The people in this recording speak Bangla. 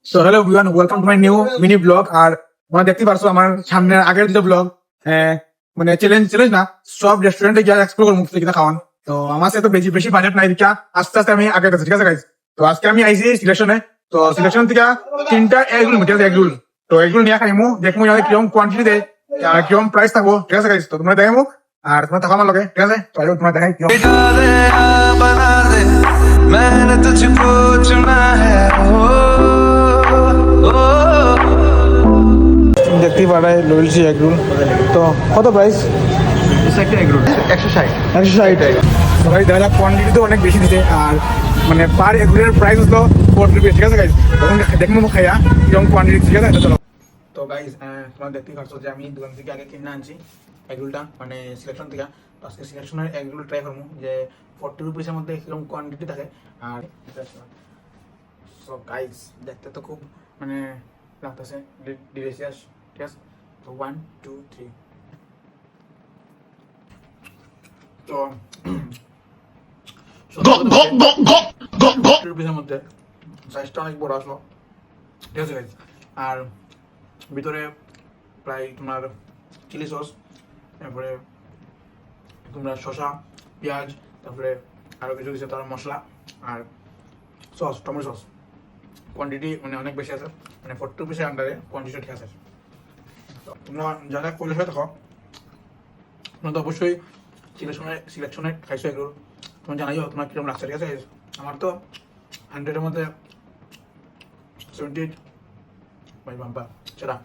So hello everyone, welcome to my new mini vlog. আর তোমরা দেখতে পারছো আমার সামনে আগের দুটো ব্লগ, মানে চ্যালেঞ্জ না, সব রেস্টুরেন্টে গিয়ে এক্সপ্লোর করবো, মুখ থেকে খাওয়ান। তো আমার সাথে তো বেশি বেশি বাজেট নাই, দিকা আস্তে আস্তে আমি আগে গেছি, ঠিক আছে গাইজ। তো আজকে আমি আইসি সিলেকশনে। তো সিলেকশন থেকে তিনটা এগ রুল, ঠিক আছে, এগ রুল। তো এগ রুল নিয়ে খাইমু, দেখবো কিরকম কোয়ান্টিটি দেয়, কিরকম প্রাইস থাকবো, ঠিক আছে গাইজ। তো তোমরা দেখাইমু আর তোমরা থাকো আমার লগে, ঠিক আছে। তো তোমরা দেখাই मैंने तुझको चुना है দেখতেই পারায় লইছি এগ রুল। তো কত প্রাইস? একটা এগ রোল 160। 160 টাকা। তো ভাই দাদা কোয়ান্টিটি তো অনেক বেশি দিতে, আর মানে পার এগ রুলের প্রাইস হলো 40 রুপিস, ঠিক আছে গাইজ। তখন দেখবো খাইয়া কিরকম কোয়ান্টিটি, ঠিক আছে। চলো। তো গাইজ তোমরা দেখতেই পারছো যে আমি দোকান থেকে আগে কিনে আনছি এগ রুলটা, মানে সিলেকশন থেকে। তো আজকে সিলেকশনের এগ রুল ট্রাই করবো যে 40 রুপিসের মধ্যে কিরকম কোয়ান্টিটি থাকে। আর সো গাইজ দেখতে তো খুব মানে লাগতেছে ডিলিশিয়াস, ঠিক আছে। তো 1 2 3। তো রুপিসের মধ্যে সাইজটা অনেক বড় আসলো, ঠিক আছে গাইজ। আর ভিতরে প্রায় তোমার চিলি সস, তারপরে তোমরা শসা, পেঁয়াজ, তারপরে আরও কিছু কিছু তার মশলা আর সস, টমেটো সস। কোয়ান্টিটি মানে অনেক বেশি আছে, মানে 40 রুপিসের আন্ডারে কোয়ান্টিটি ঠিক আছে। তো তোমরা যারা কলেজ হয়ে থাকো, তোমরা তো অবশ্যই সিলেকশনে খাইছো এগুলো, তোমার জানাইও তোমার কিরকম লাগছে, ঠিক আছে। আমার তো 100-এর মধ্যে 78 বাই বাম্পা সেটা।